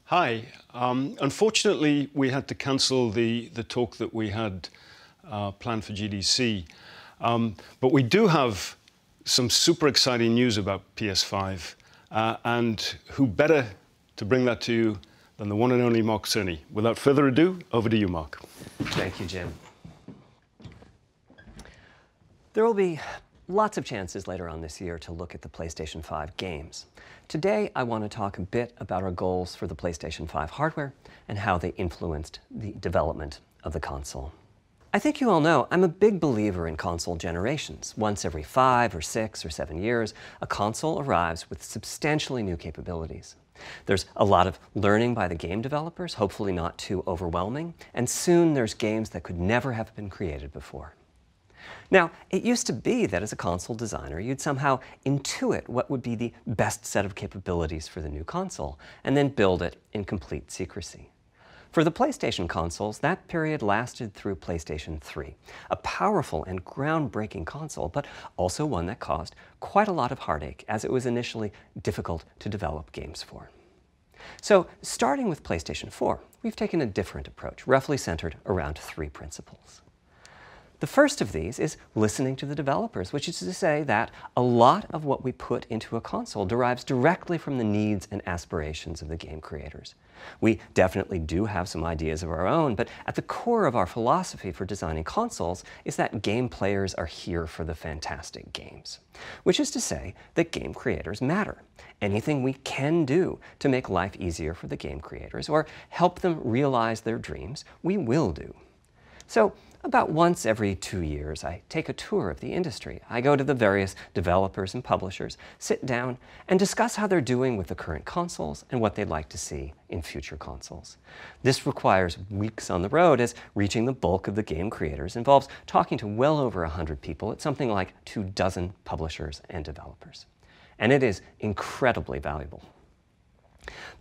Hi. Unfortunately, we had to cancel the talk that we had planned for GDC. But we do have some super exciting news about PS5. And who better to bring that to you than the one and only Mark Cerny. Without further ado, over to you, Mark. Thank you, Jim. There will be lots of chances later on this year to look at the PlayStation 5 games. Today, I want to talk a bit about our goals for the PlayStation 5 hardware and how they influenced the development of the console. I think you all know I'm a big believer in console generations. Once every 5 or 6 or 7 years, a console arrives with substantially new capabilities. There's a lot of learning by the game developers, hopefully not too overwhelming, and soon there's games that could never have been created before. Now, it used to be that as a console designer, you'd somehow intuit what would be the best set of capabilities for the new console, and then build it in complete secrecy. For the PlayStation consoles, that period lasted through PlayStation 3, a powerful and groundbreaking console, but also one that caused quite a lot of heartache, as it was initially difficult to develop games for. So, starting with PlayStation 4, we've taken a different approach, roughly centered around 3 principles. The first of these is listening to the developers, which is to say that a lot of what we put into a console derives directly from the needs and aspirations of the game creators. We definitely do have some ideas of our own, but at the core of our philosophy for designing consoles is that game players are here for the fantastic games, which is to say that game creators matter. Anything we can do to make life easier for the game creators or help them realize their dreams, we will do. So, about once every 2 years, I take a tour of the industry. I go to the various developers and publishers, sit down, and discuss how they're doing with the current consoles and what they'd like to see in future consoles. This requires weeks on the road, as reaching the bulk of the game creators involves talking to well over 100 people at something like 24 publishers and developers. And it is incredibly valuable.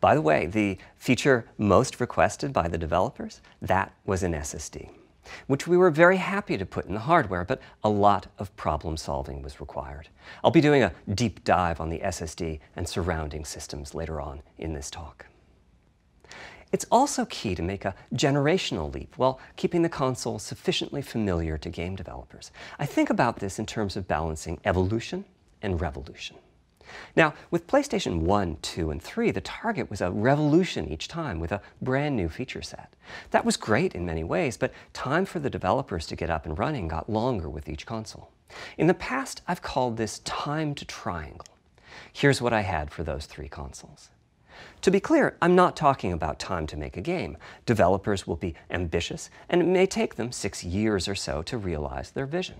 By the way, the feature most requested by the developers, that was an SSD, which we were very happy to put in the hardware, but a lot of problem solving was required. I'll be doing a deep dive on the SSD and surrounding systems later on in this talk. It's also key to make a generational leap while keeping the console sufficiently familiar to game developers. I think about this in terms of balancing evolution and revolution. Now, with PlayStation 1, 2, and 3, the target was a revolution each time with a brand new feature set. That was great in many ways, but time for the developers to get up and running got longer with each console. In the past, I've called this time to triangle. Here's what I had for those 3 consoles. To be clear, I'm not talking about time to make a game. Developers will be ambitious, and it may take them 6 years or so to realize their vision.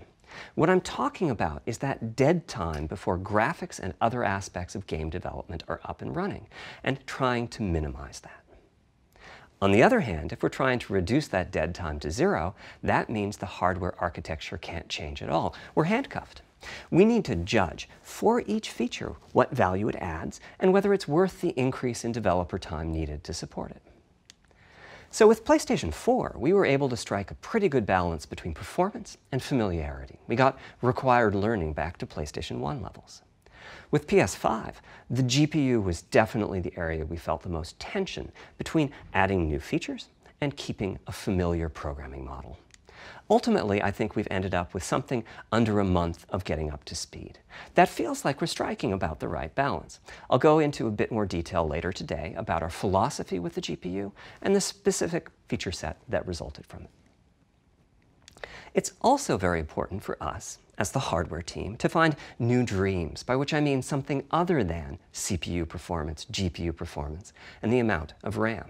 What I'm talking about is that dead time before graphics and other aspects of game development are up and running, and trying to minimize that. On the other hand, if we're trying to reduce that dead time to 0, that means the hardware architecture can't change at all. We're handcuffed. We need to judge for each feature what value it adds and whether it's worth the increase in developer time needed to support it. So with PlayStation 4, we were able to strike a pretty good balance between performance and familiarity. We got required learning back to PlayStation 1 levels. With PS5, the GPU was definitely the area we felt the most tension between adding new features and keeping a familiar programming model. Ultimately, I think we've ended up with something under a month of getting up to speed. That feels like we're striking about the right balance. I'll go into a bit more detail later today about our philosophy with the GPU and the specific feature set that resulted from it. It's also very important for us, as the hardware team, to find new dreams, by which I mean something other than CPU performance, GPU performance, and the amount of RAM.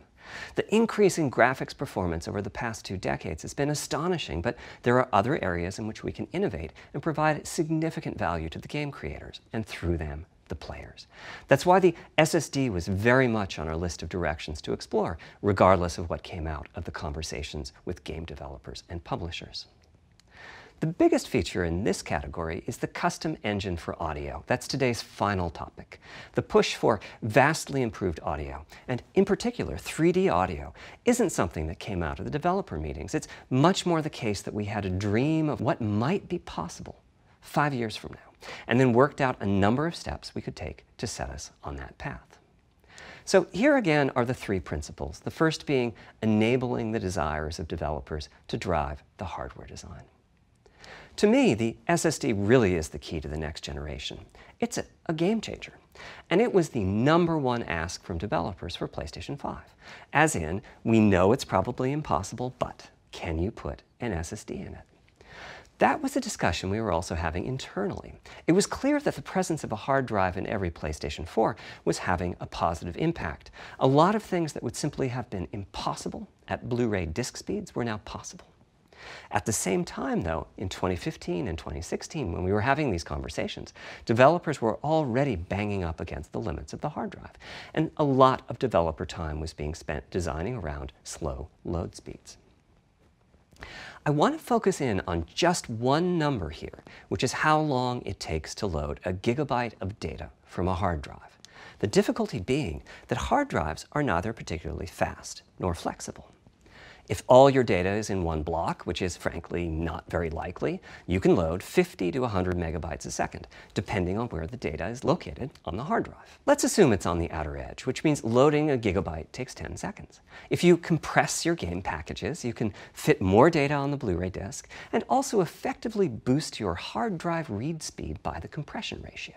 The increase in graphics performance over the past 2 decades has been astonishing, but there are other areas in which we can innovate and provide significant value to the game creators, and through them, the players. That's why the SSD was very much on our list of directions to explore, regardless of what came out of the conversations with game developers and publishers. The biggest feature in this category is the custom engine for audio. That's today's final topic. The push for vastly improved audio, and in particular 3D audio, isn't something that came out of the developer meetings. It's much more the case that we had a dream of what might be possible 5 years from now, and then worked out a number of steps we could take to set us on that path. So here again are the three principles, the first being enabling the desires of developers to drive the hardware design. To me, the SSD really is the key to the next generation. It's a game changer. And it was the #1 ask from developers for PlayStation 5. As in, we know it's probably impossible, but can you put an SSD in it? That was a discussion we were also having internally. It was clear that the presence of a hard drive in every PlayStation 4 was having a positive impact. A lot of things that would simply have been impossible at Blu-ray disc speeds were now possible. At the same time, though, in 2015 and 2016, when we were having these conversations, developers were already banging up against the limits of the hard drive, and a lot of developer time was being spent designing around slow load speeds. I want to focus in on just one number here, which is how long it takes to load a gigabyte of data from a hard drive. The difficulty being that hard drives are neither particularly fast nor flexible. If all your data is in one block, which is frankly not very likely, you can load 50 to 100 megabytes a second, depending on where the data is located on the hard drive. Let's assume it's on the outer edge, which means loading a gigabyte takes 10 seconds. If you compress your game packages, you can fit more data on the Blu-ray disc and also effectively boost your hard drive read speed by the compression ratio.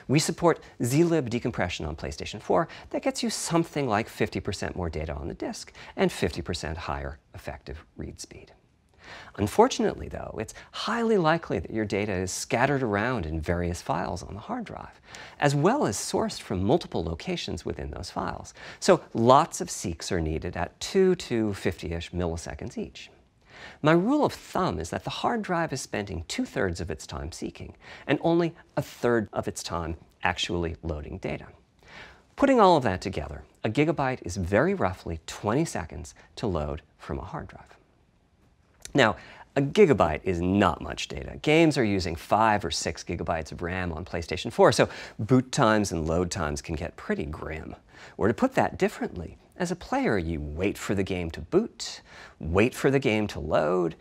We support zlib decompression on PlayStation 4 that gets you something like 50% more data on the disk and 50% higher effective read speed. Unfortunately, though, it's highly likely that your data is scattered around in various files on the hard drive, as well as sourced from multiple locations within those files. So lots of seeks are needed at 2 to 50-ish milliseconds each. My rule of thumb is that the hard drive is spending 2/3 of its time seeking and only 1/3 of its time actually loading data. Putting all of that together, a gigabyte is very roughly 20 seconds to load from a hard drive. Now, a gigabyte is not much data. Games are using 5 or 6 gigabytes of RAM on PlayStation 4, so boot times and load times can get pretty grim. Or to put that differently, as a player, you wait for the game to boot, wait for the game to load,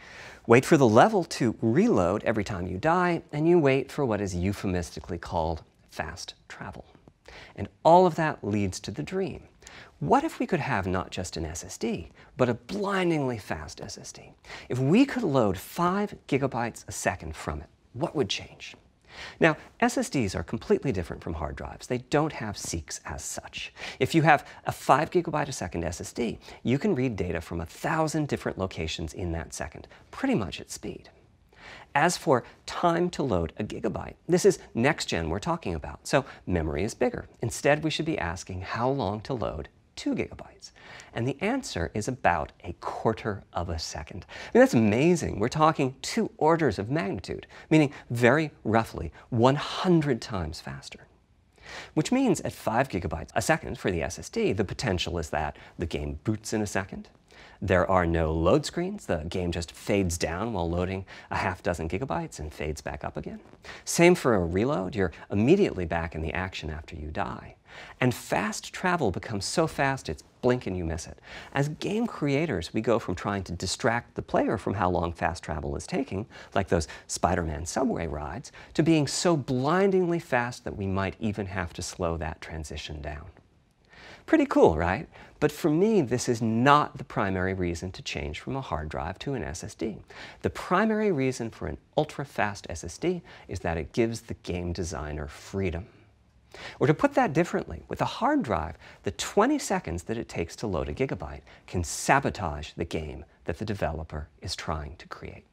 wait for the level to reload every time you die, and you wait for what is euphemistically called fast travel. And all of that leads to the dream. What if we could have not just an SSD, but a blindingly fast SSD? If we could load 5 gigabytes a second from it, what would change? Now, SSDs are completely different from hard drives. They don't have seeks as such. If you have a 5 gigabyte a second SSD, you can read data from 1,000 different locations in that second, pretty much at speed. As for time to load a gigabyte, this is next gen we're talking about, so memory is bigger. Instead, we should be asking how long to load 2 gigabytes. And the answer is about 1/4 of a second. I mean, that's amazing. We're talking 2 orders of magnitude, meaning very roughly 100 times faster. Which means at 5 gigabytes a second for the SSD, the potential is that the game boots in a second. There are no load screens. The game just fades down while loading a half dozen gigabytes and fades back up again. Same for a reload. You're immediately back in the action after you die. And fast travel becomes so fast it's blink and you miss it. As game creators, we go from trying to distract the player from how long fast travel is taking, like those Spider-Man subway rides, to being so blindingly fast that we might even have to slow that transition down. Pretty cool, right? But for me, this is not the primary reason to change from a hard drive to an SSD. The primary reason for an ultra-fast SSD is that it gives the game designer freedom. Or to put that differently, with a hard drive, the 20 seconds that it takes to load a gigabyte can sabotage the game that the developer is trying to create.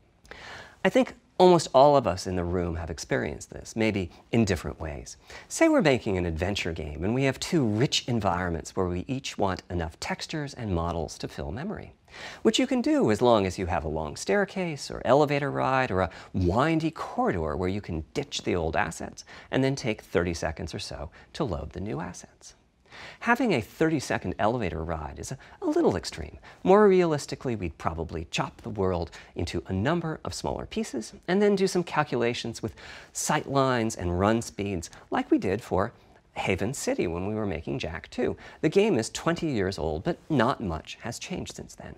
I think almost all of us in the room have experienced this, maybe in different ways. Say we're making an adventure game and we have 2 rich environments where we each want enough textures and models to fill memory. Which you can do as long as you have a long staircase or elevator ride or a windy corridor where you can ditch the old assets and then take 30 seconds or so to load the new assets. Having a 30-second elevator ride is a little extreme. More realistically, we'd probably chop the world into a number of smaller pieces and then do some calculations with sight lines and run speeds like we did for Haven City when we were making Jak 2. The game is 20 years old, but not much has changed since then.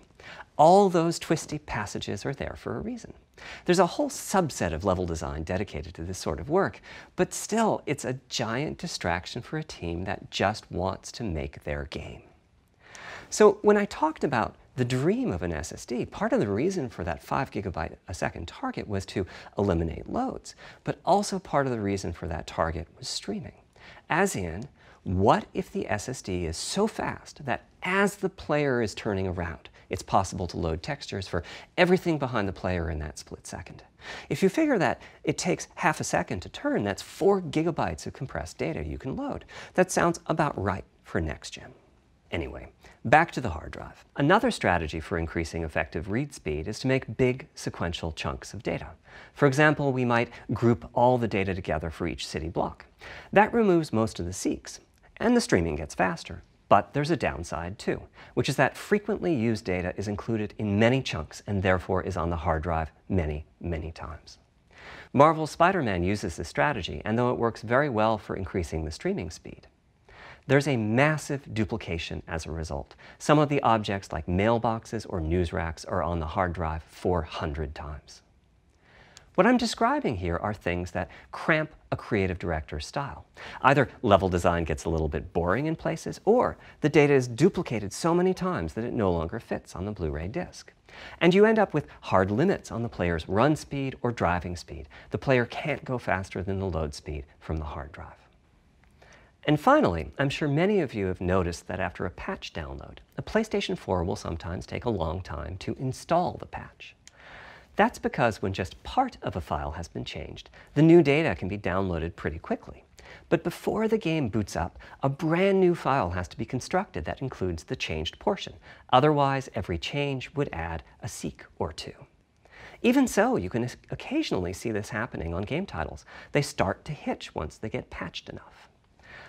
All those twisty passages are there for a reason. There's a whole subset of level design dedicated to this sort of work, but still, it's a giant distraction for a team that just wants to make their game. So when I talked about the dream of an SSD, part of the reason for that 5 GB a second target was to eliminate loads, but also part of the reason for that target was streaming. As in, what if the SSD is so fast that as the player is turning around, it's possible to load textures for everything behind the player in that split second? If you figure that it takes half a second to turn, that's 4 GB of compressed data you can load. That sounds about right for next gen. Anyway, back to the hard drive. Another strategy for increasing effective read speed is to make big sequential chunks of data. For example, we might group all the data together for each city block. That removes most of the seeks, and the streaming gets faster. But there's a downside too, which is that frequently used data is included in many chunks and therefore is on the hard drive many, many times. Marvel's Spider-Man uses this strategy, and though it works very well for increasing the streaming speed, there's a massive duplication as a result. Some of the objects like mailboxes or news racks are on the hard drive 400 times. What I'm describing here are things that cramp a creative director's style. Either level design gets a little bit boring in places, or the data is duplicated so many times that it no longer fits on the Blu-ray disc. And you end up with hard limits on the player's run speed or driving speed. The player can't go faster than the load speed from the hard drive. And finally, I'm sure many of you have noticed that after a patch download, a PlayStation 4 will sometimes take a long time to install the patch. That's because when just part of a file has been changed, the new data can be downloaded pretty quickly. But before the game boots up, a brand new file has to be constructed that includes the changed portion. Otherwise, every change would add a seek or two. Even so, you can occasionally see this happening on game titles. They start to hitch once they get patched enough.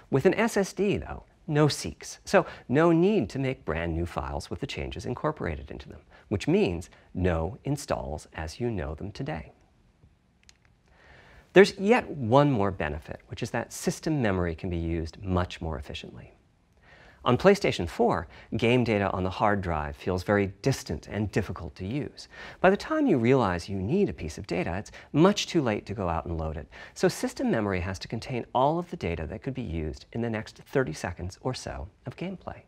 With an SSD, though, no seeks, so no need to make brand new files with the changes incorporated into them, which means no installs as you know them today. There's yet one more benefit, which is that system memory can be used much more efficiently. On PlayStation 4, game data on the hard drive feels very distant and difficult to use. By the time you realize you need a piece of data, it's much too late to go out and load it. So system memory has to contain all of the data that could be used in the next 30 seconds or so of gameplay.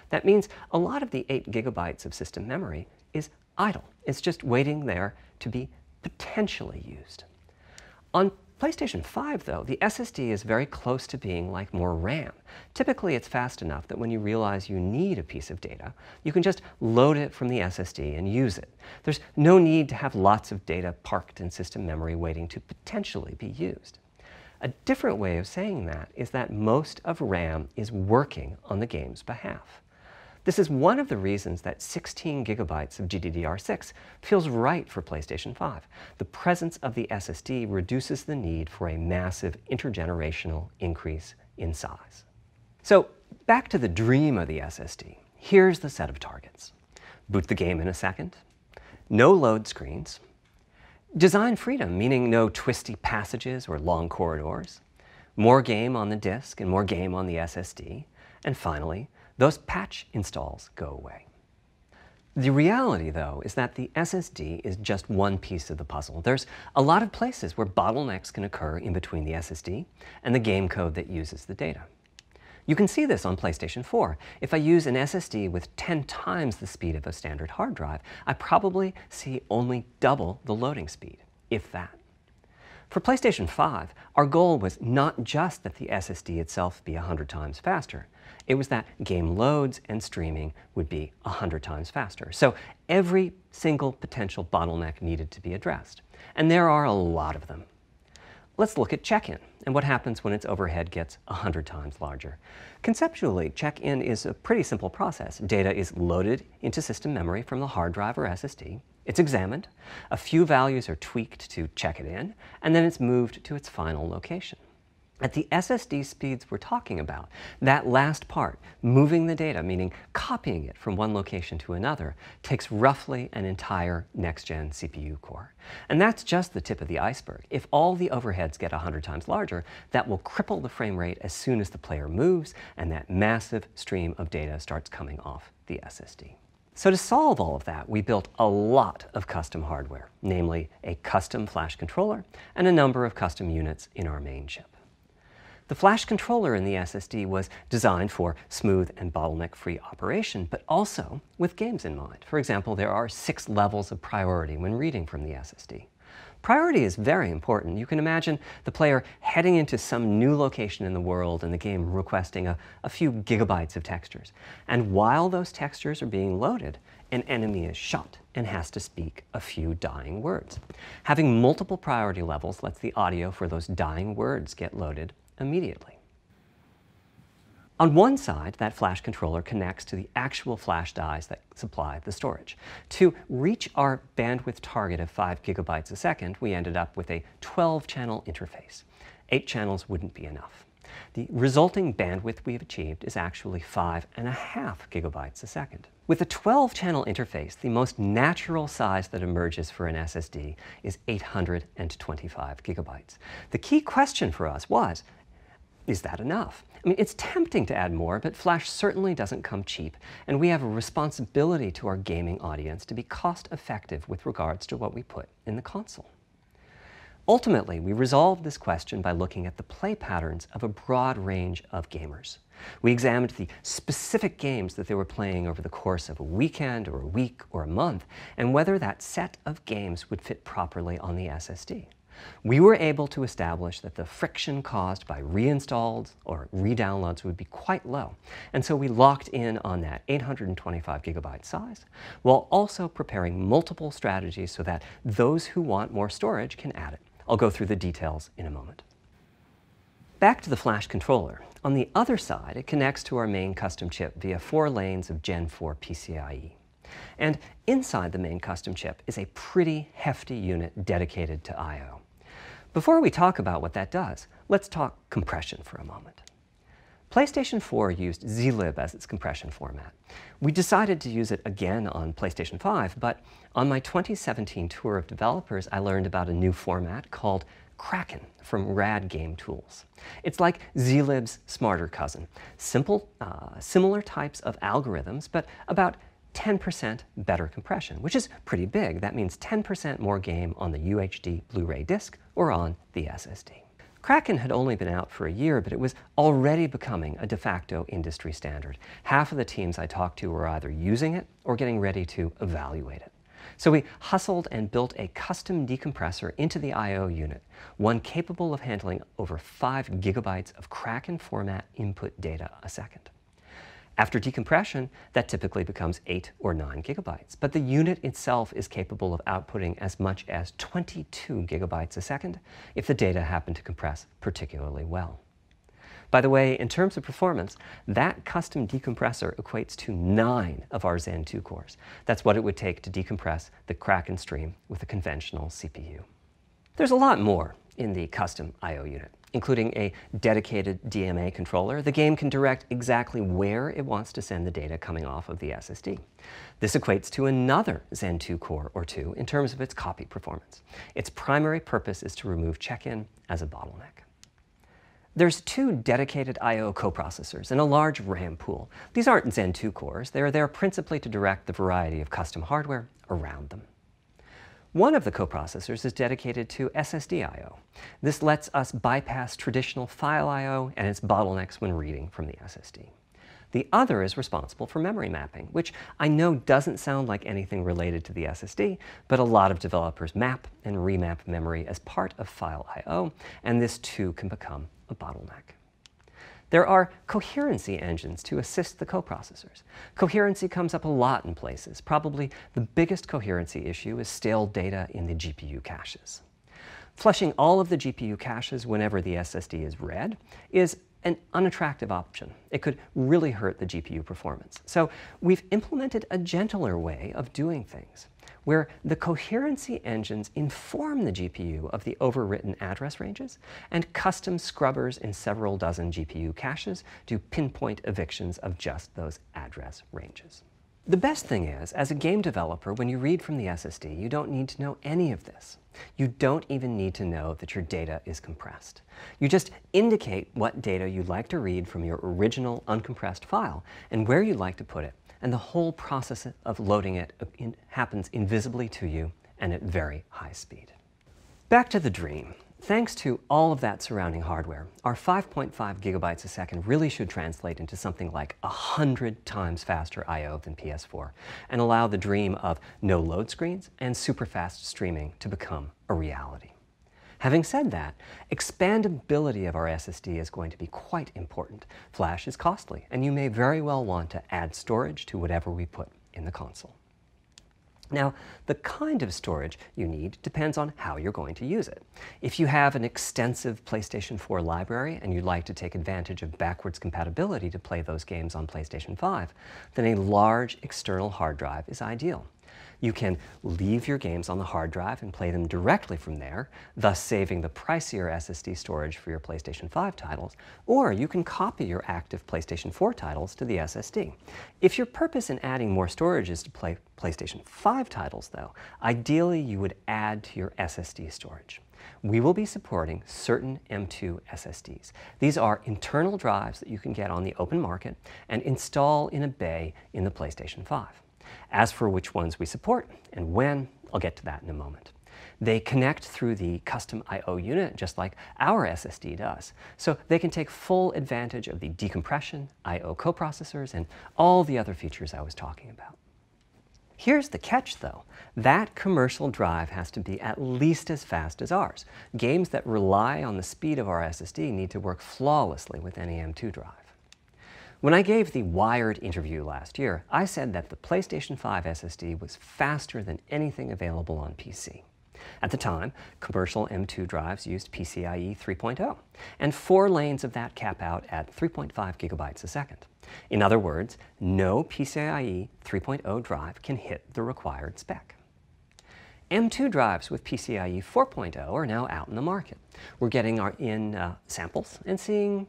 That means a lot of the 8 GB of system memory is idle. It's just waiting there to be potentially used. On PlayStation 5, though, the SSD is very close to being like more RAM. Typically, it's fast enough that when you realize you need a piece of data, you can just load it from the SSD and use it. There's no need to have lots of data parked in system memory waiting to potentially be used. A different way of saying that is that most of RAM is working on the game's behalf. This is one of the reasons that 16 GB of GDDR6 feels right for PlayStation 5. The presence of the SSD reduces the need for a massive intergenerational increase in size. So back to the dream of the SSD. Here's the set of targets. Boot the game in a second, no load screens, design freedom, meaning no twisty passages or long corridors, more game on the disk and more game on the SSD, and finally, those patch installs go away. The reality, though, is that the SSD is just one piece of the puzzle. There's a lot of places where bottlenecks can occur in between the SSD and the game code that uses the data. You can see this on PlayStation 4. If I use an SSD with 10 times the speed of a standard hard drive, I probably see only double the loading speed, if that. For PlayStation 5, our goal was not just that the SSD itself be 100 times faster. It was that game loads and streaming would be 100 times faster. So every single potential bottleneck needed to be addressed. And there are a lot of them. Let's look at check-in and what happens when its overhead gets 100 times larger. Conceptually, check-in is a pretty simple process. Data is loaded into system memory from the hard drive or SSD. It's examined, a few values are tweaked to check it in, and then it's moved to its final location. At the SSD speeds we're talking about, that last part, moving the data, meaning copying it from one location to another, takes roughly an entire next-gen CPU core. And that's just the tip of the iceberg. If all the overheads get 100 times larger, that will cripple the frame rate as soon as the player moves, and that massive stream of data starts coming off the SSD. So to solve all of that, we built a lot of custom hardware, namely a custom flash controller and a number of custom units in our main chip. The flash controller in the SSD was designed for smooth and bottleneck-free operation, but also with games in mind. For example, there are 6 levels of priority when reading from the SSD. Priority is very important. You can imagine the player heading into some new location in the world and the game requesting a few gigabytes of textures. And while those textures are being loaded, an enemy is shot and has to speak a few dying words. Having multiple priority levels lets the audio for those dying words get loaded immediately. On one side, that flash controller connects to the actual flash dies that supply the storage. To reach our bandwidth target of 5 gigabytes a second, we ended up with a 12-channel interface. 8 channels wouldn't be enough. The resulting bandwidth we've achieved is actually 5.5 gigabytes a second. With a 12-channel interface, the most natural size that emerges for an SSD is 825 gigabytes. The key question for us was, is that enough? I mean, it's tempting to add more, but flash certainly doesn't come cheap, and we have a responsibility to our gaming audience to be cost-effective with regards to what we put in the console. Ultimately, we resolved this question by looking at the play patterns of a broad range of gamers. We examined the specific games that they were playing over the course of a weekend or a week or a month, and whether that set of games would fit properly on the SSD. We were able to establish that the friction caused by reinstalls or redownloads would be quite low, and so we locked in on that 825 gigabyte size, while also preparing multiple strategies so that those who want more storage can add it. I'll go through the details in a moment. Back to the flash controller. On the other side, it connects to our main custom chip via 4 lanes of Gen 4 PCIe. And inside the main custom chip is a pretty hefty unit dedicated to I/O. Before we talk about what that does, let's talk compression for a moment. PlayStation 4 used zlib as its compression format. We decided to use it again on PlayStation 5, but on my 2017 tour of developers, I learned about a new format called Kraken from Rad Game Tools. It's like zlib's smarter cousin. Simple, similar types of algorithms, but about 10% better compression, which is pretty big. That means 10% more game on the UHD Blu-ray disc or on the SSD. Kraken had only been out for a year, but it was already becoming a de facto industry standard. Half of the teams I talked to were either using it or getting ready to evaluate it. So we hustled and built a custom decompressor into the I/O unit, one capable of handling over 5 gigabytes of Kraken format input data a second. After decompression, that typically becomes 8 or 9 gigabytes, but the unit itself is capable of outputting as much as 22 gigabytes a second if the data happen to compress particularly well. By the way, in terms of performance, that custom decompressor equates to 9 of our Zen 2 cores. That's what it would take to decompress the Kraken stream with a conventional CPU. There's a lot more in the custom I/O unit, including a dedicated DMA controller. The game can direct exactly where it wants to send the data coming off of the SSD. This equates to another Zen 2 core or 2 in terms of its copy performance. Its primary purpose is to remove check-in as a bottleneck. There's 2 dedicated I/O coprocessors and a large RAM pool. These aren't Zen 2 cores. They're there principally to direct the variety of custom hardware around them. One of the coprocessors is dedicated to SSD I/O. This lets us bypass traditional file I/O and its bottlenecks when reading from the SSD. The other is responsible for memory mapping, which I know doesn't sound like anything related to the SSD, but a lot of developers map and remap memory as part of file I/O, and this too can become a bottleneck. There are coherency engines to assist the coprocessors. Coherency comes up a lot in places. Probably the biggest coherency issue is stale data in the GPU caches. Flushing all of the GPU caches whenever the SSD is read is an unattractive option. It could really hurt the GPU performance. So we've implemented a gentler way of doing things, where the coherency engines inform the GPU of the overwritten address ranges, and custom scrubbers in several dozen GPU caches do pinpoint evictions of just those address ranges. The best thing is, as a game developer, when you read from the SSD, you don't need to know any of this. You don't even need to know that your data is compressed. You just indicate what data you'd like to read from your original uncompressed file and where you'd like to put it, and the whole process of loading it happens invisibly to you and at very high speed. Back to the dream. Thanks to all of that surrounding hardware, our 5.5 gigabytes a second really should translate into something like 100 times faster I/O than PS4 and allow the dream of no load screens and super fast streaming to become a reality. Having said that, expandability of our SSD is going to be quite important. Flash is costly, and you may very well want to add storage to whatever we put in the console. Now, the kind of storage you need depends on how you're going to use it. If you have an extensive PlayStation 4 library and you'd like to take advantage of backwards compatibility to play those games on PlayStation 5, then a large external hard drive is ideal. You can leave your games on the hard drive and play them directly from there, thus saving the pricier SSD storage for your PlayStation 5 titles, or you can copy your active PlayStation 4 titles to the SSD. If your purpose in adding more storage is to play PlayStation 5 titles, though, ideally you would add to your SSD storage. We will be supporting certain M2 SSDs. These are internal drives that you can get on the open market and install in a bay in the PlayStation 5. As for which ones we support and when, I'll get to that in a moment. They connect through the custom I/O unit just like our SSD does, so they can take full advantage of the decompression, I/O coprocessors, and all the other features I was talking about. Here's the catch, though. That commercial drive has to be at least as fast as ours. Games that rely on the speed of our SSD need to work flawlessly with any M2 drive. When I gave the Wired interview last year, I said that the PlayStation 5 SSD was faster than anything available on PC. At the time, commercial M2 drives used PCIe 3.0, and 4 lanes of that cap out at 3.5 gigabytes a second. In other words, no PCIe 3.0 drive can hit the required spec. M2 drives with PCIe 4.0 are now out in the market. We're getting samples and seeing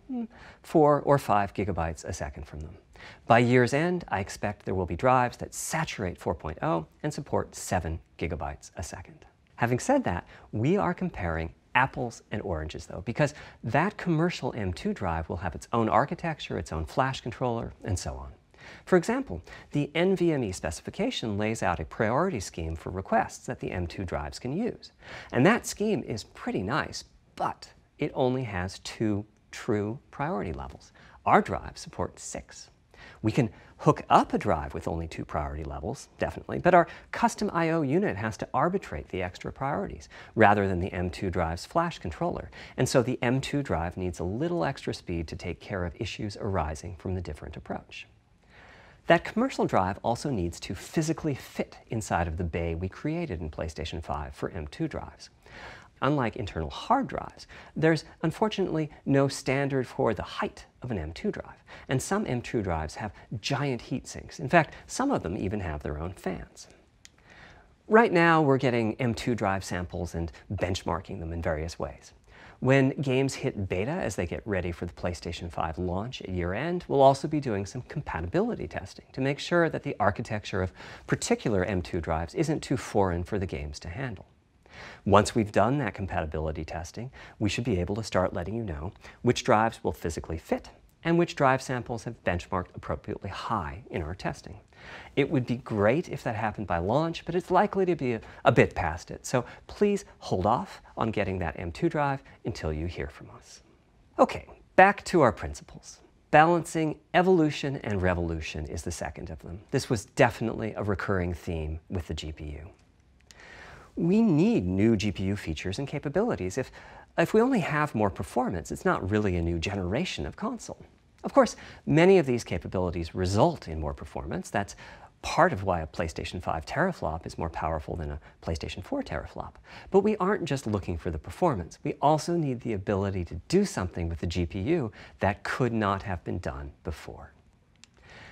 4 or 5 gigabytes a second from them. By year's end, I expect there will be drives that saturate 4.0 and support 7 gigabytes a second. Having said that, we are comparing apples and oranges, though, because that commercial M2 drive will have its own architecture, its own flash controller, and so on. For example, the NVMe specification lays out a priority scheme for requests that the M2 drives can use. And that scheme is pretty nice, but it only has 2 true priority levels. Our drive supports 6. We can hook up a drive with only 2 priority levels, definitely, but our custom I/O unit has to arbitrate the extra priorities rather than the M2 drive's flash controller. And so the M2 drive needs a little extra speed to take care of issues arising from the different approach. That commercial drive also needs to physically fit inside of the bay we created in PlayStation 5 for M2 drives. Unlike internal hard drives, there's unfortunately no standard for the height of an M2 drive, and some M2 drives have giant heat sinks. In fact, some of them even have their own fans. Right now, we're getting M2 drive samples and benchmarking them in various ways. When games hit beta as they get ready for the PlayStation 5 launch at year-end, we'll also be doing some compatibility testing to make sure that the architecture of particular M2 drives isn't too foreign for the games to handle. Once we've done that compatibility testing, we should be able to start letting you know which drives will physically fit and which drive samples have benchmarked appropriately high in our testing. It would be great if that happened by launch, but it's likely to be a bit past it, so please hold off on getting that M2 drive until you hear from us. Okay, back to our principles. Balancing evolution and revolution is the second of them. This was definitely a recurring theme with the GPU. We need new GPU features and capabilities. If we only have more performance, it's not really a new generation of console. Of course, many of these capabilities result in more performance. That's part of why a PlayStation 5 teraflop is more powerful than a PlayStation 4 teraflop. But we aren't just looking for the performance. We also need the ability to do something with the GPU that could not have been done before.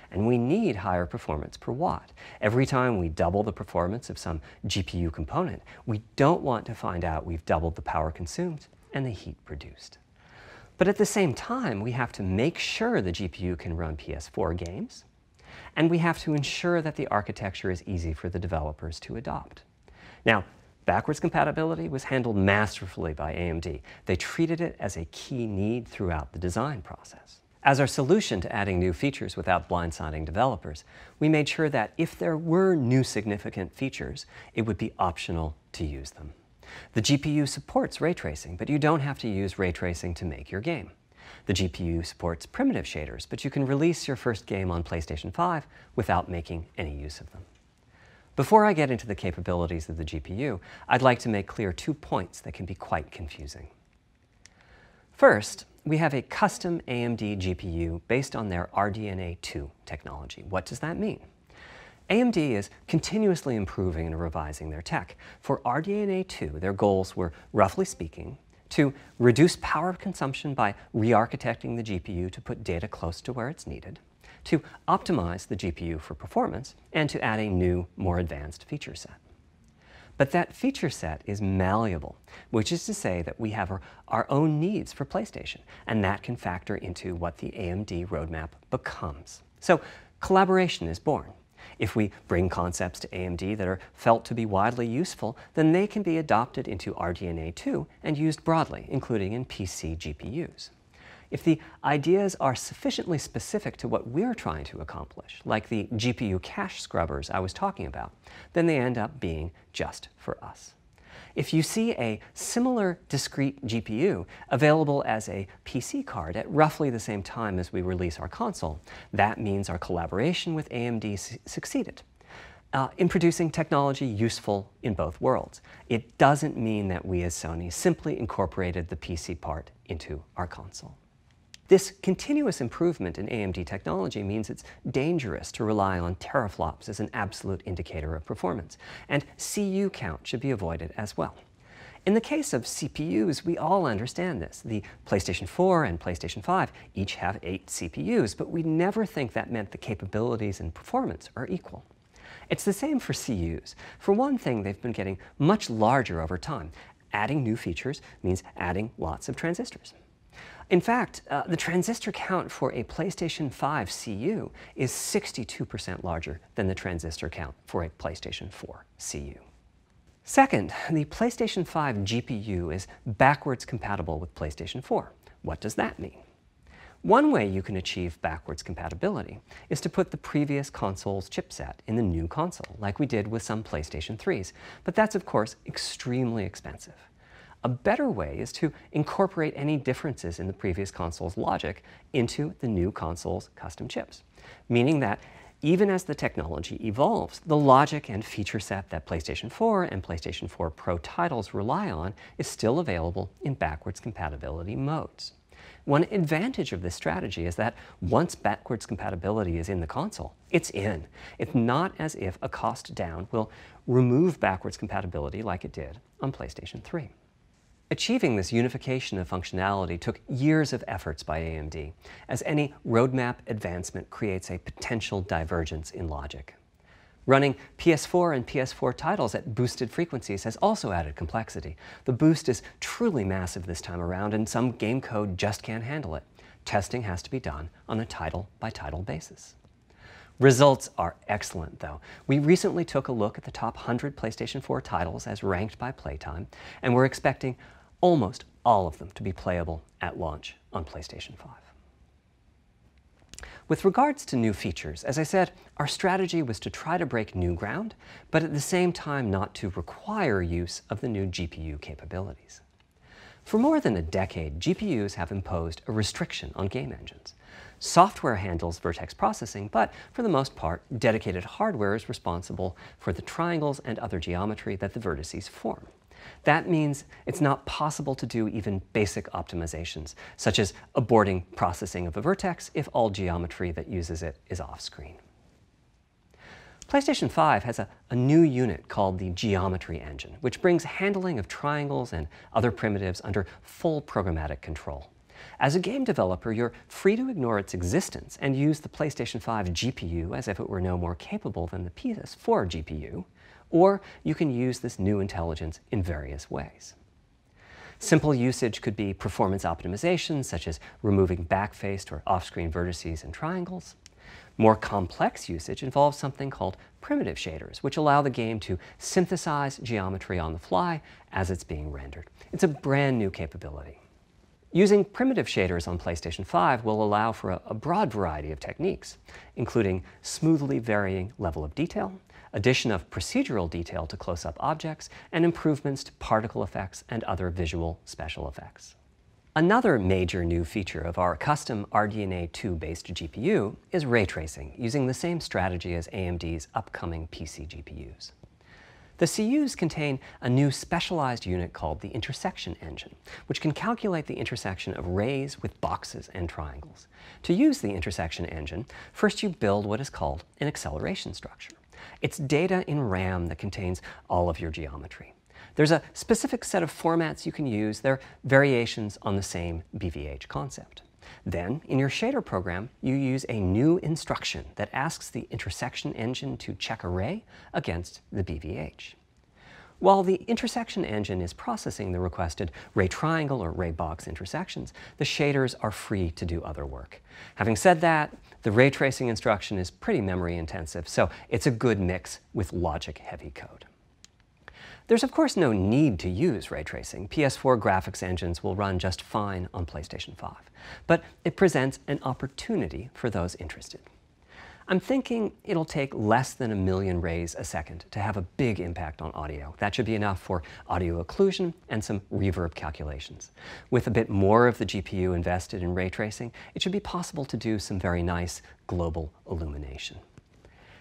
And we need higher performance per watt. Every time we double the performance of some GPU component, we don't want to find out we've doubled the power consumed and the heat produced. But at the same time, we have to make sure the GPU can run PS4 games, and we have to ensure that the architecture is easy for the developers to adopt. Now, backwards compatibility was handled masterfully by AMD. They treated it as a key need throughout the design process. As our solution to adding new features without blindsiding developers, we made sure that if there were new significant features, it would be optional to use them. The GPU supports ray tracing, but you don't have to use ray tracing to make your game. The GPU supports primitive shaders, but you can release your first game on PlayStation 5 without making any use of them. Before I get into the capabilities of the GPU, I'd like to make clear 2 points that can be quite confusing. First, we have a custom AMD GPU based on their RDNA 2 technology. What does that mean? AMD is continuously improving and revising their tech. For RDNA 2, their goals were, roughly speaking, to reduce power consumption by re-architecting the GPU to put data close to where it's needed, to optimize the GPU for performance, and to add a new, more advanced feature set. But that feature set is malleable, which is to say that we have our own needs for PlayStation, and that can factor into what the AMD roadmap becomes. So collaboration is born. If we bring concepts to AMD that are felt to be widely useful, then they can be adopted into RDNA 2 and used broadly, including in PC GPUs. If the ideas are sufficiently specific to what we're trying to accomplish, like the GPU cache scrubbers I was talking about, then they end up being just for us. If you see a similar discrete GPU available as a PC card at roughly the same time as we release our console, that means our collaboration with AMD succeeded in producing technology useful in both worlds. It doesn't mean that we as Sony simply incorporated the PC part into our console. This continuous improvement in AMD technology means it's dangerous to rely on teraflops as an absolute indicator of performance, and CU count should be avoided as well. In the case of CPUs, we all understand this. The PlayStation 4 and PlayStation 5 each have 8 CPUs, but we never think that meant the capabilities and performance are equal. It's the same for CUs. For one thing, they've been getting much larger over time. Adding new features means adding lots of transistors. In fact, the transistor count for a PlayStation 5 CU is 62% larger than the transistor count for a PlayStation 4 CU. Second, the PlayStation 5 GPU is backwards compatible with PlayStation 4. What does that mean? One way you can achieve backwards compatibility is to put the previous console's chipset in the new console, like we did with some PlayStation 3s, but that's of course extremely expensive. A better way is to incorporate any differences in the previous console's logic into the new console's custom chips, meaning that even as the technology evolves, the logic and feature set that PlayStation 4 and PlayStation 4 Pro titles rely on is still available in backwards compatibility modes. One advantage of this strategy is that once backwards compatibility is in the console, it's in. It's not as if a cost down will remove backwards compatibility like it did on PlayStation 3. Achieving this unification of functionality took years of efforts by AMD, as any roadmap advancement creates a potential divergence in logic. Running PS4 and PS4 titles at boosted frequencies has also added complexity. The boost is truly massive this time around, and some game code just can't handle it. Testing has to be done on a title-by-title basis. Results are excellent, though. We recently took a look at the top 100 PlayStation 4 titles as ranked by playtime, and we're expecting almost all of them to be playable at launch on PlayStation 5. With regards to new features, as I said, our strategy was to try to break new ground, but at the same time not to require use of the new GPU capabilities. For more than a decade, GPUs have imposed a restriction on game engines. Software handles vertex processing, but for the most part, dedicated hardware is responsible for the triangles and other geometry that the vertices form. That means it's not possible to do even basic optimizations, such as aborting processing of a vertex if all geometry that uses it is off-screen. PlayStation 5 has a new unit called the Geometry Engine, which brings handling of triangles and other primitives under full programmatic control. As a game developer, you're free to ignore its existence and use the PlayStation 5 GPU as if it were no more capable than the PS4 GPU, or you can use this new intelligence in various ways. Simple usage could be performance optimization, such as removing backfaced or off-screen vertices and triangles. More complex usage involves something called primitive shaders, which allow the game to synthesize geometry on the fly as it's being rendered. It's a brand new capability. Using primitive shaders on PlayStation 5 will allow for a broad variety of techniques, including smoothly varying level of detail, addition of procedural detail to close-up objects, and improvements to particle effects and other visual special effects. Another major new feature of our custom RDNA 2-based GPU is ray tracing, using the same strategy as AMD's upcoming PC GPUs. The CUs contain a new specialized unit called the intersection engine, which can calculate the intersection of rays with boxes and triangles. To use the intersection engine, first you build what is called an acceleration structure. It's data in RAM that contains all of your geometry. There's a specific set of formats you can use. They're variations on the same BVH concept. Then, in your shader program, you use a new instruction that asks the intersection engine to check a ray against the BVH. While the intersection engine is processing the requested ray triangle or ray box intersections, the shaders are free to do other work. Having said that, the ray tracing instruction is pretty memory intensive, so it's a good mix with logic-heavy code. There's of course no need to use ray tracing. PS4 graphics engines will run just fine on PlayStation 5. But it presents an opportunity for those interested. I'm thinking it'll take less than 1 million rays a second to have a big impact on audio. That should be enough for audio occlusion and some reverb calculations. With a bit more of the GPU invested in ray tracing, it should be possible to do some very nice global illumination.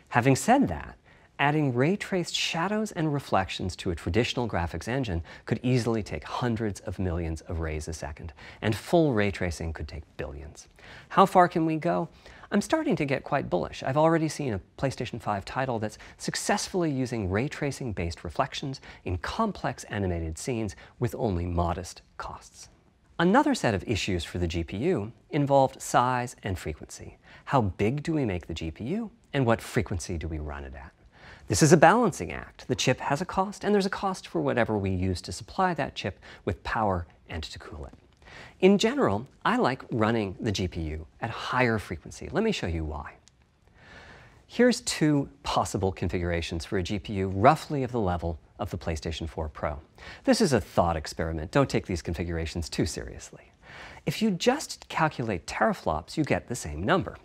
Having said that, adding ray-traced shadows and reflections to a traditional graphics engine could easily take hundreds of millions of rays a second, and full ray tracing could take billions. How far can we go? I'm starting to get quite bullish. I've already seen a PlayStation 5 title that's successfully using ray tracing-based reflections in complex animated scenes with only modest costs. Another set of issues for the GPU involved size and frequency. How big do we make the GPU, and what frequency do we run it at? This is a balancing act. The chip has a cost, and there's a cost for whatever we use to supply that chip with power and to cool it. In general, I like running the GPU at higher frequency. Let me show you why. Here's 2 possible configurations for a GPU roughly of the level of the PlayStation 4 Pro. This is a thought experiment. Don't take these configurations too seriously. If you just calculate teraflops, you get the same number.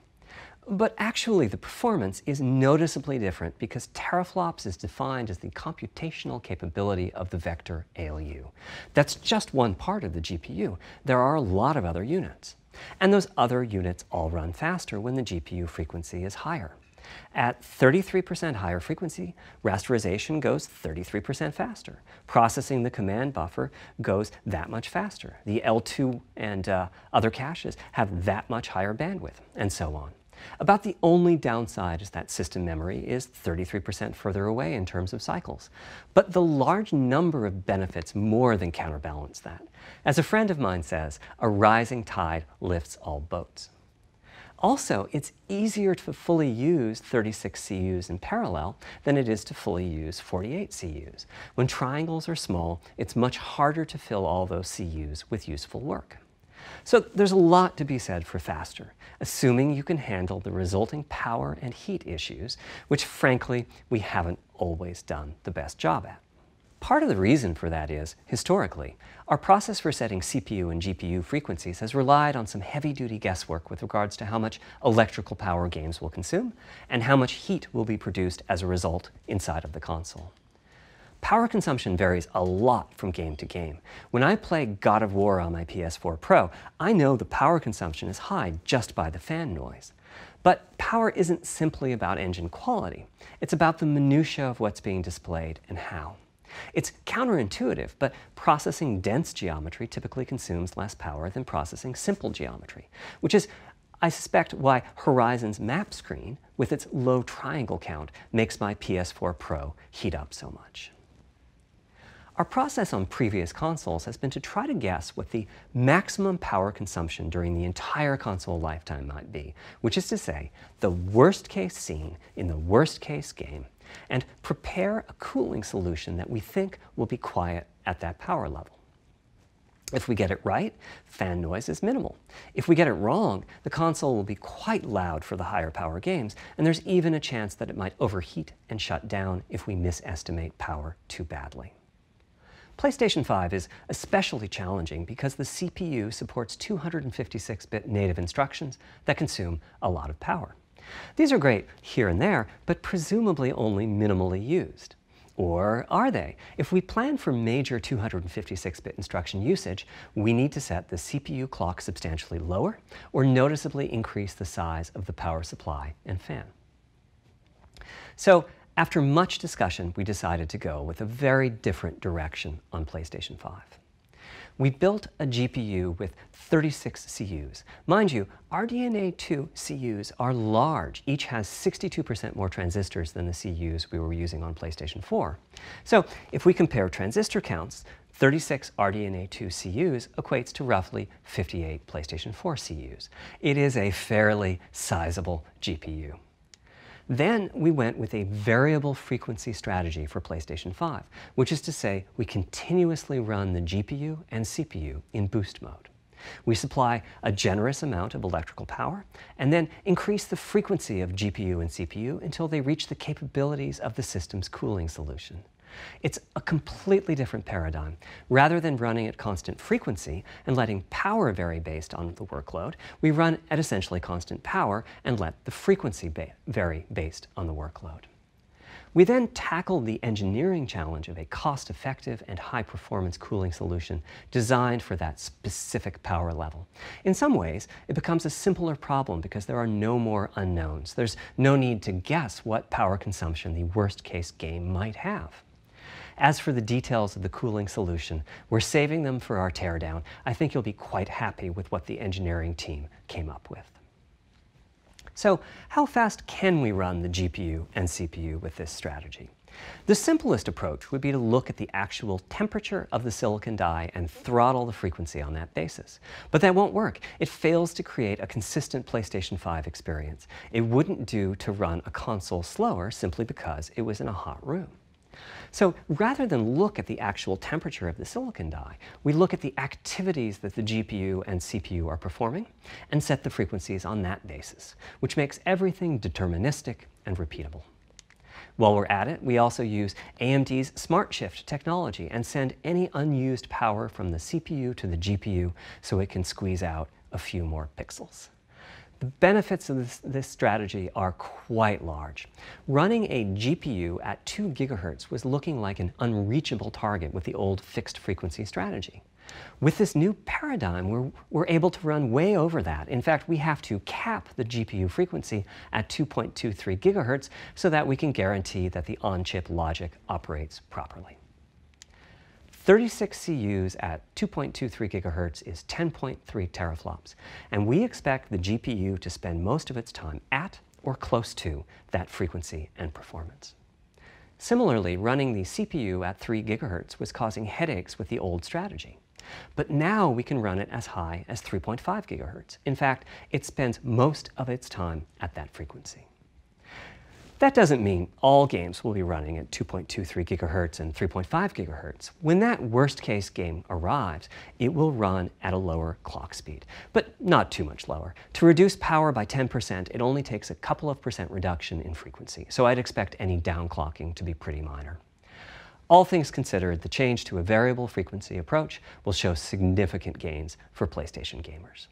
But actually, the performance is noticeably different because teraflops is defined as the computational capability of the vector ALU. That's just one part of the GPU. There are a lot of other units. And those other units all run faster when the GPU frequency is higher. At 33% higher frequency, rasterization goes 33% faster. Processing the command buffer goes that much faster. The L2 and other caches have that much higher bandwidth, and so on. About the only downside is that system memory is 33% further away in terms of cycles. But the large number of benefits more than counterbalance that. As a friend of mine says, a rising tide lifts all boats. Also, it's easier to fully use 36 CUs in parallel than it is to fully use 48 CUs. When triangles are small, it's much harder to fill all those CUs with useful work. So there's a lot to be said for faster, assuming you can handle the resulting power and heat issues, which frankly, we haven't always done the best job at. Part of the reason for that is, historically, our process for setting CPU and GPU frequencies has relied on some heavy-duty guesswork with regards to how much electrical power games will consume and how much heat will be produced as a result inside of the console. Power consumption varies a lot from game to game. When I play God of War on my PS4 Pro, I know the power consumption is high just by the fan noise. But power isn't simply about engine quality. It's about the minutiae of what's being displayed and how. It's counterintuitive, but processing dense geometry typically consumes less power than processing simple geometry, which is, I suspect, why Horizon's map screen, with its low triangle count, makes my PS4 Pro heat up so much. Our process on previous consoles has been to try to guess what the maximum power consumption during the entire console lifetime might be, which is to say, the worst-case scene in the worst-case game, and prepare a cooling solution that we think will be quiet at that power level. If we get it right, fan noise is minimal. If we get it wrong, the console will be quite loud for the higher power games, and there's even a chance that it might overheat and shut down if we misestimate power too badly. PlayStation 5 is especially challenging because the CPU supports 256-bit native instructions that consume a lot of power. These are great here and there, but presumably only minimally used. Or are they? If we plan for major 256-bit instruction usage, we need to set the CPU clock substantially lower or noticeably increase the size of the power supply and fan. So, after much discussion, we decided to go with a very different direction on PlayStation 5. We built a GPU with 36 CUs. Mind you, RDNA 2 CUs are large. Each has 62% more transistors than the CUs we were using on PlayStation 4. So if we compare transistor counts, 36 RDNA 2 CUs equates to roughly 58 PlayStation 4 CUs. It is a fairly sizable GPU. Then we went with a variable frequency strategy for PlayStation 5, which is to say we continuously run the GPU and CPU in boost mode. We supply a generous amount of electrical power and then increase the frequency of GPU and CPU until they reach the capabilities of the system's cooling solution. It's a completely different paradigm. Rather than running at constant frequency and letting power vary based on the workload, we run at essentially constant power and let the frequency vary based on the workload. We then tackled the engineering challenge of a cost-effective and high-performance cooling solution designed for that specific power level. In some ways, it becomes a simpler problem because there are no more unknowns. There's no need to guess what power consumption the worst-case game might have. As for the details of the cooling solution, we're saving them for our teardown. I think you'll be quite happy with what the engineering team came up with. So, how fast can we run the GPU and CPU with this strategy? The simplest approach would be to look at the actual temperature of the silicon die and throttle the frequency on that basis. But that won't work. It fails to create a consistent PlayStation 5 experience. It wouldn't do to run a console slower simply because it was in a hot room. So rather than look at the actual temperature of the silicon die, we look at the activities that the GPU and CPU are performing and set the frequencies on that basis, which makes everything deterministic and repeatable. While we're at it, we also use AMD's Smart Shift technology and send any unused power from the CPU to the GPU so it can squeeze out a few more pixels. The benefits of this strategy are quite large. Running a GPU at 2 GHz was looking like an unreachable target with the old fixed frequency strategy. With this new paradigm, we're able to run way over that. In fact, we have to cap the GPU frequency at 2.23 GHz so that we can guarantee that the on-chip logic operates properly. 36 CUs at 2.23 GHz is 10.3 teraflops, and we expect the GPU to spend most of its time at or close to that frequency and performance. Similarly, running the CPU at 3 GHz was causing headaches with the old strategy. But now we can run it as high as 3.5 GHz. In fact, it spends most of its time at that frequency. That doesn't mean all games will be running at 2.23 GHz and 3.5 GHz. When that worst-case game arrives, it will run at a lower clock speed, but not too much lower. To reduce power by 10%, it only takes a couple of percent reduction in frequency, so I'd expect any downclocking to be pretty minor. All things considered, the change to a variable frequency approach will show significant gains for PlayStation gamers.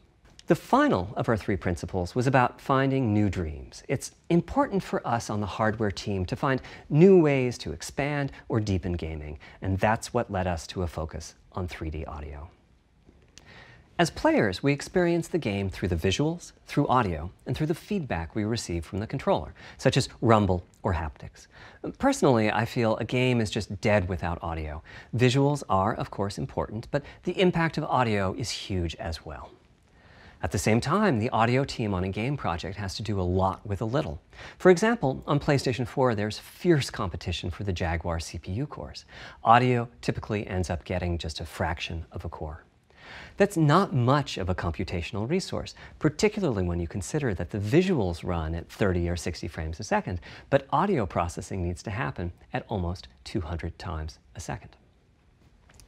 The final of our 3 principles was about finding new dreams. It's important for us on the hardware team to find new ways to expand or deepen gaming, and that's what led us to a focus on 3D audio. As players, we experience the game through the visuals, through audio, and through the feedback we receive from the controller, such as rumble or haptics. Personally, I feel a game is just dead without audio. Visuals are, of course, important, but the impact of audio is huge as well. At the same time, the audio team on a game project has to do a lot with a little. For example, on PlayStation 4, there's fierce competition for the Jaguar CPU cores. Audio typically ends up getting just a fraction of a core. That's not much of a computational resource, particularly when you consider that the visuals run at 30 or 60 frames a second, but audio processing needs to happen at almost 200 times a second.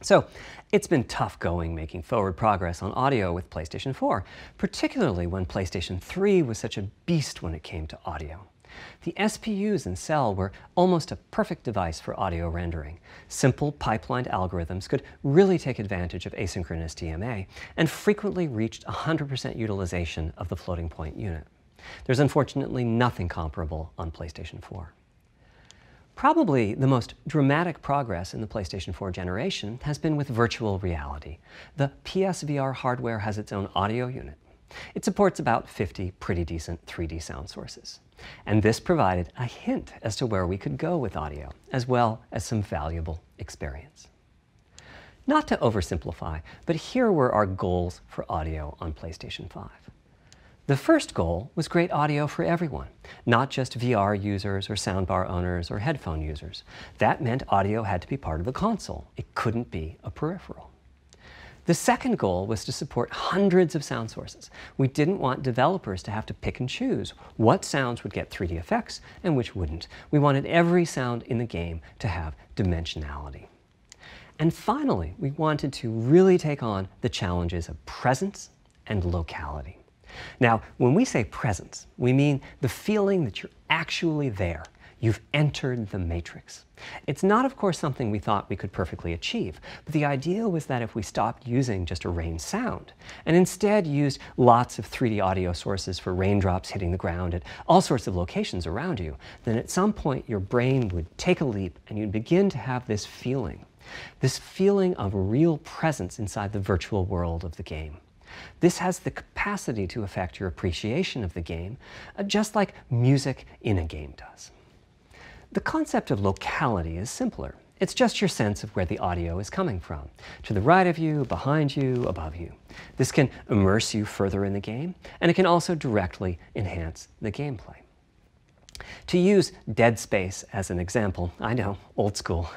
So, it's been tough going making forward progress on audio with PlayStation 4, particularly when PlayStation 3 was such a beast when it came to audio. The SPUs in Cell were almost a perfect device for audio rendering. Simple pipelined algorithms could really take advantage of asynchronous DMA and frequently reached 100% utilization of the floating point unit. There's unfortunately nothing comparable on PlayStation 4. Probably the most dramatic progress in the PlayStation 4 generation has been with virtual reality. The PSVR hardware has its own audio unit. It supports about 50 pretty decent 3D sound sources. And this provided a hint as to where we could go with audio, as well as some valuable experience. Not to oversimplify, but here were our goals for audio on PlayStation 5. The first goal was great audio for everyone, not just VR users or soundbar owners or headphone users. That meant audio had to be part of the console. It couldn't be a peripheral. The second goal was to support hundreds of sound sources. We didn't want developers to have to pick and choose what sounds would get 3D effects and which wouldn't. We wanted every sound in the game to have dimensionality. And finally, we wanted to really take on the challenges of presence and locality. Now, when we say presence, we mean the feeling that you're actually there. You've entered the matrix. It's not, of course, something we thought we could perfectly achieve, but the idea was that if we stopped using just a rain sound and instead used lots of 3D audio sources for raindrops hitting the ground at all sorts of locations around you, then at some point your brain would take a leap and you'd begin to have this feeling of real presence inside the virtual world of the game. This has the capacity to affect your appreciation of the game, just like music in a game does. The concept of locality is simpler. It's just your sense of where the audio is coming from, to the right of you, behind you, above you. This can immerse you further in the game, and it can also directly enhance the gameplay. To use Dead Space as an example, I know, old school,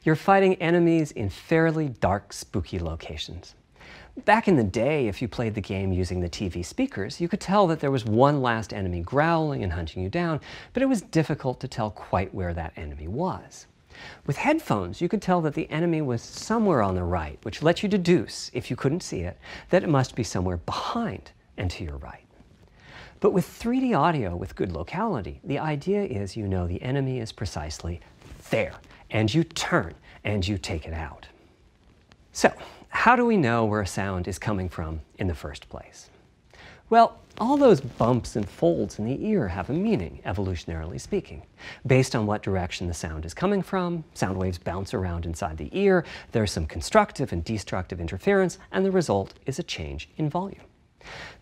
you're fighting enemies in fairly dark, spooky locations. Back in the day, if you played the game using the TV speakers, you could tell that there was one last enemy growling and hunting you down, but it was difficult to tell quite where that enemy was. With headphones, you could tell that the enemy was somewhere on the right, which let you deduce, if you couldn't see it, that it must be somewhere behind and to your right. But with 3D audio with good locality, the idea is you know the enemy is precisely there, and you turn and you take it out. So, how do we know where a sound is coming from in the first place? Well, all those bumps and folds in the ear have a meaning, evolutionarily speaking. Based on what direction the sound is coming from, sound waves bounce around inside the ear, there's some constructive and destructive interference, and the result is a change in volume.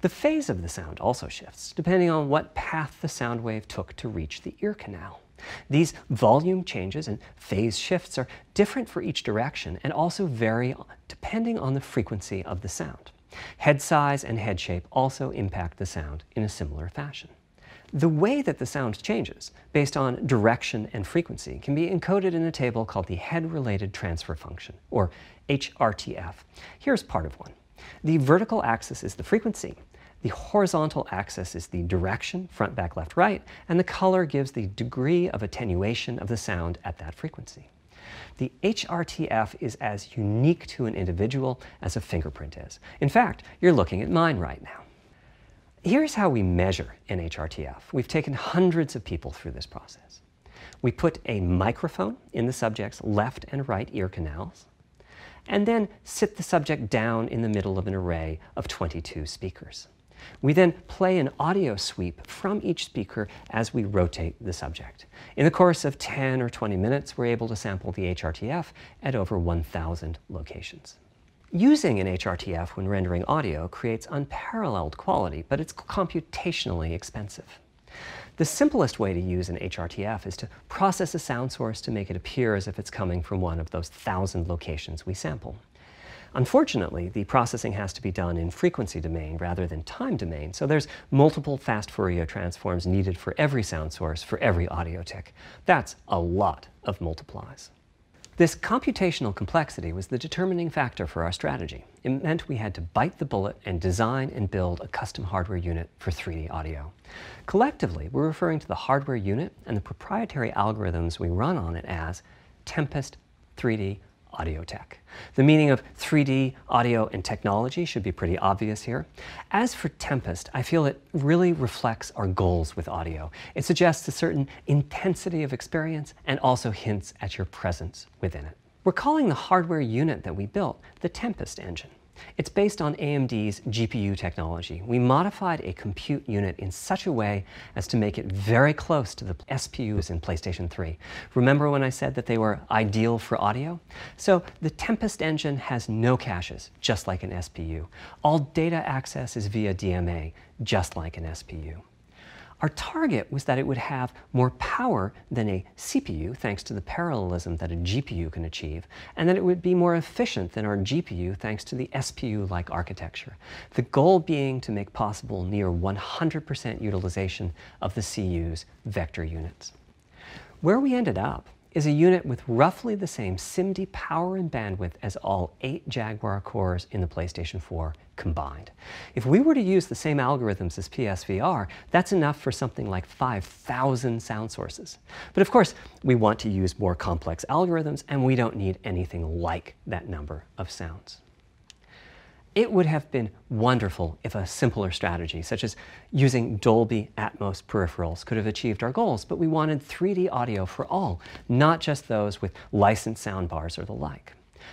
The phase of the sound also shifts, depending on what path the sound wave took to reach the ear canal. These volume changes and phase shifts are different for each direction and also vary depending on the frequency of the sound. Head size and head shape also impact the sound in a similar fashion. The way that the sound changes, based on direction and frequency, can be encoded in a table called the head-related transfer function, or HRTF. Here's part of one. The vertical axis is the frequency. The horizontal axis is the direction, front, back, left, right, and the color gives the degree of attenuation of the sound at that frequency. The HRTF is as unique to an individual as a fingerprint is. In fact, you're looking at mine right now. Here's how we measure an HRTF. We've taken hundreds of people through this process. We put a microphone in the subject's left and right ear canals, and then sit the subject down in the middle of an array of 22 speakers. We then play an audio sweep from each speaker as we rotate the subject. In the course of 10 or 20 minutes, we're able to sample the HRTF at over 1,000 locations. Using an HRTF when rendering audio creates unparalleled quality, but it's computationally expensive. The simplest way to use an HRTF is to process a sound source to make it appear as if it's coming from one of those 1,000 locations we sample. Unfortunately, the processing has to be done in frequency domain rather than time domain, so there's multiple fast Fourier transforms needed for every sound source for every audio tick. That's a lot of multiplies. This computational complexity was the determining factor for our strategy. It meant we had to bite the bullet and design and build a custom hardware unit for 3D audio. Collectively, we're referring to the hardware unit and the proprietary algorithms we run on it as Tempest 3D audio tech. The meaning of 3D audio and technology should be pretty obvious here. As for Tempest, I feel it really reflects our goals with audio. It suggests a certain intensity of experience and also hints at your presence within it. We're calling the hardware unit that we built the Tempest engine. It's based on AMD's GPU technology. We modified a compute unit in such a way as to make it very close to the SPUs in PlayStation 3. Remember when I said that they were ideal for audio? So the Tempest engine has no caches, just like an SPU. All data access is via DMA, just like an SPU. Our target was that it would have more power than a CPU, thanks to the parallelism that a GPU can achieve, and that it would be more efficient than our GPU, thanks to the SPU-like architecture. The goal being to make possible near 100% utilization of the CU's vector units. Where we ended up is a unit with roughly the same SIMD power and bandwidth as all 8 Jaguar cores in the PlayStation 4 combined. If we were to use the same algorithms as PSVR, that's enough for something like 5,000 sound sources. But of course, we want to use more complex algorithms, and we don't need anything like that number of sounds. It would have been wonderful if a simpler strategy, such as using Dolby Atmos peripherals, could have achieved our goals, but we wanted 3D audio for all, not just those with licensed soundbars or the like.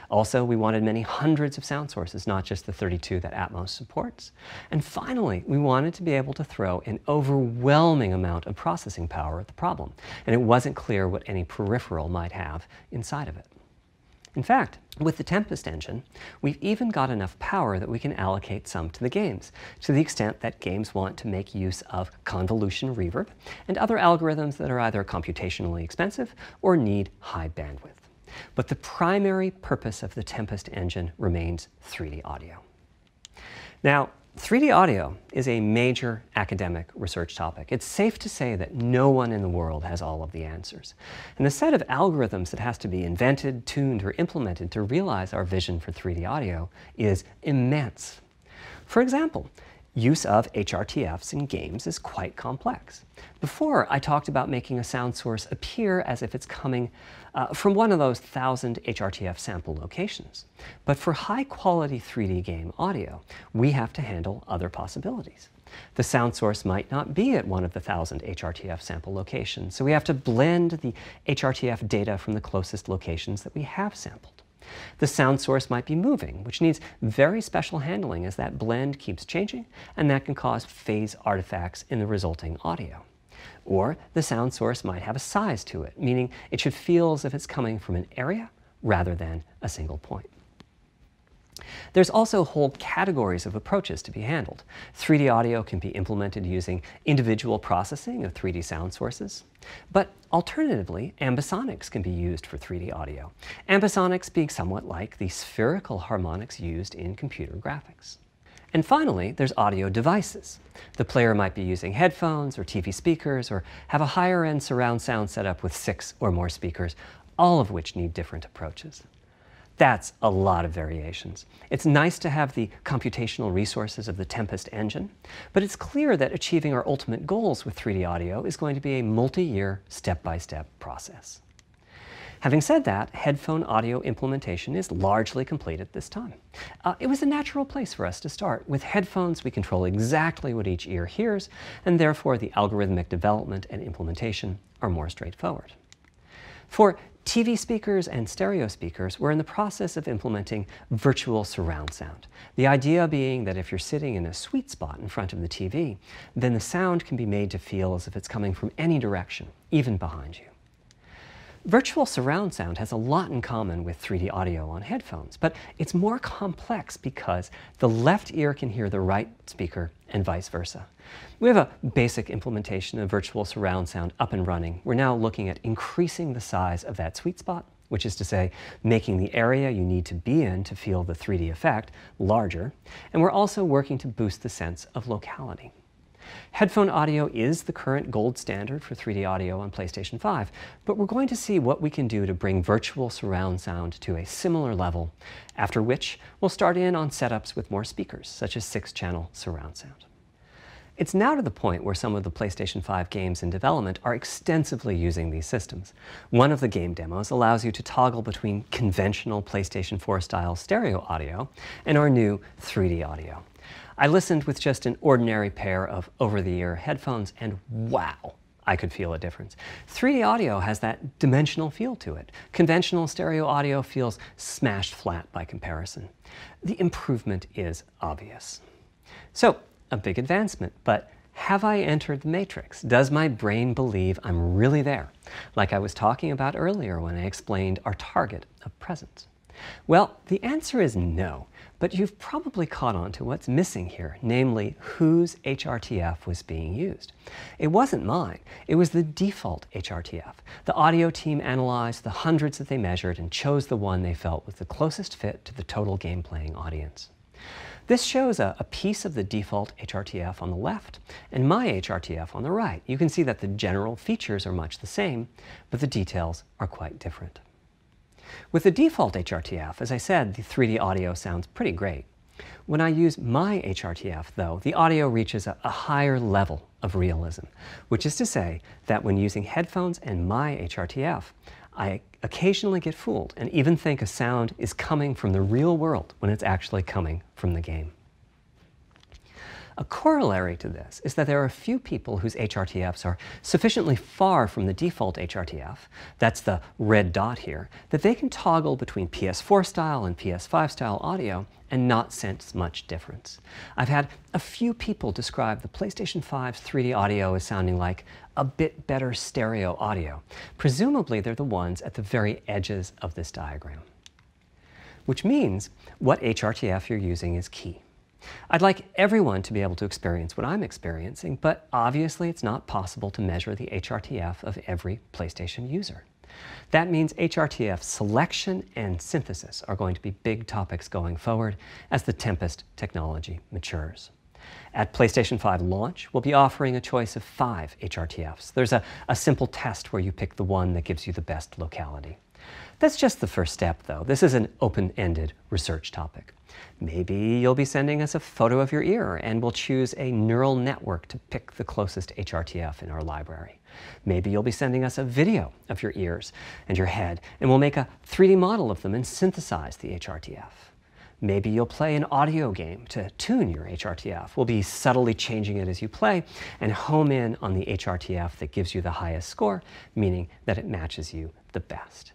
Also, we wanted many hundreds of sound sources, not just the 32 that Atmos supports. And finally, we wanted to be able to throw an overwhelming amount of processing power at the problem, and it wasn't clear what any peripheral might have inside of it. In fact, with the Tempest engine, we've even got enough power that we can allocate some to the games, to the extent that games want to make use of convolution reverb and other algorithms that are either computationally expensive or need high bandwidth. But the primary purpose of the Tempest engine remains 3D audio. Now, 3D audio is a major academic research topic. It's safe to say that no one in the world has all of the answers. And the set of algorithms that has to be invented, tuned, or implemented to realize our vision for 3D audio is immense. For example, use of HRTFs in games is quite complex. Before, I talked about making a sound source appear as if it's coming from one of those 1,000 HRTF sample locations. But for high-quality 3D game audio, we have to handle other possibilities. The sound source might not be at one of the 1,000 HRTF sample locations, so we have to blend the HRTF data from the closest locations that we have sampled. The sound source might be moving, which needs very special handling as that blend keeps changing, and that can cause phase artifacts in the resulting audio. Or the sound source might have a size to it, meaning it should feel as if it's coming from an area rather than a single point. There's also whole categories of approaches to be handled. 3D audio can be implemented using individual processing of 3D sound sources. But alternatively, ambisonics can be used for 3D audio. Ambisonics being somewhat like the spherical harmonics used in computer graphics. And finally, there's audio devices. The player might be using headphones or TV speakers, or have a higher-end surround sound setup with 6 or more speakers, all of which need different approaches. That's a lot of variations. It's nice to have the computational resources of the Tempest engine, but it's clear that achieving our ultimate goals with 3D audio is going to be a multi-year, step-by-step process. Having said that, headphone audio implementation is largely complete at this time. It was a natural place for us to start. With headphones, we control exactly what each ear hears, and therefore the algorithmic development and implementation are more straightforward. For TV speakers and stereo speakers, we're in the process of implementing virtual surround sound. The idea being that if you're sitting in a sweet spot in front of the TV, then the sound can be made to feel as if it's coming from any direction, even behind you. Virtual surround sound has a lot in common with 3D audio on headphones, but it's more complex because the left ear can hear the right speaker and vice versa. We have a basic implementation of virtual surround sound up and running. We're now looking at increasing the size of that sweet spot, which is to say, making the area you need to be in to feel the 3D effect larger, and we're also working to boost the sense of locality. Headphone audio is the current gold standard for 3D audio on PlayStation 5, but we're going to see what we can do to bring virtual surround sound to a similar level, after which we'll start in on setups with more speakers, such as 6-channel surround sound. It's now to the point where some of the PlayStation 5 games in development are extensively using these systems. One of the game demos allows you to toggle between conventional PlayStation 4 style stereo audio and our new 3D audio. I listened with just an ordinary pair of over-the-ear headphones, and wow, I could feel a difference. 3D audio has that dimensional feel to it. Conventional stereo audio feels smashed flat by comparison. The improvement is obvious. So, a big advancement, but have I entered the matrix? Does my brain believe I'm really there, like I was talking about earlier when I explained our target of presence? Well, the answer is no, but you've probably caught on to what's missing here, namely whose HRTF was being used. It wasn't mine, it was the default HRTF. The audio team analyzed the hundreds that they measured and chose the one they felt was the closest fit to the total game-playing audience. This shows a piece of the default HRTF on the left and my HRTF on the right. You can see that the general features are much the same, but the details are quite different. With the default HRTF, as I said, the 3D audio sounds pretty great. When I use my HRTF, though, the audio reaches a higher level of realism, which is to say that when using headphones and my HRTF, I occasionally get fooled and even think a sound is coming from the real world when it's actually coming from the game. A corollary to this is that there are a few people whose HRTFs are sufficiently far from the default HRTF, that's the red dot here, that they can toggle between PS4 style and PS5 style audio and not sense much difference. I've had a few people describe the PlayStation 5's 3D audio as sounding like a bit better stereo audio. Presumably they're the ones at the very edges of this diagram. Which means what HRTF you're using is key. I'd like everyone to be able to experience what I'm experiencing, but obviously it's not possible to measure the HRTF of every PlayStation user. That means HRTF selection and synthesis are going to be big topics going forward as the Tempest technology matures. At PlayStation 5 launch, we'll be offering a choice of 5 HRTFs. There's a simple test where you pick the one that gives you the best locality. That's just the first step, though. This is an open-ended research topic. Maybe you'll be sending us a photo of your ear and we'll choose a neural network to pick the closest HRTF in our library. Maybe you'll be sending us a video of your ears and your head and we'll make a 3D model of them and synthesize the HRTF. Maybe you'll play an audio game to tune your HRTF. We'll be subtly changing it as you play and home in on the HRTF that gives you the highest score, meaning that it matches you the best.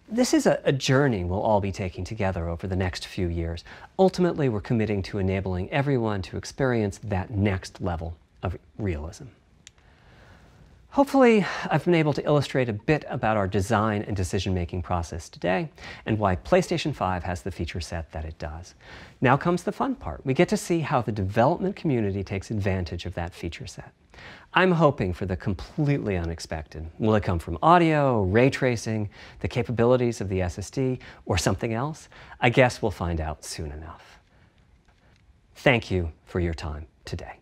This is a journey we'll all be taking together over the next few years. Ultimately, we're committing to enabling everyone to experience that next level of realism. Hopefully, I've been able to illustrate a bit about our design and decision-making process today and why PlayStation 5 has the feature set that it does. Now comes the fun part. We get to see how the development community takes advantage of that feature set. I'm hoping for the completely unexpected. Will it come from audio, ray tracing, the capabilities of the SSD, or something else? I guess we'll find out soon enough. Thank you for your time today.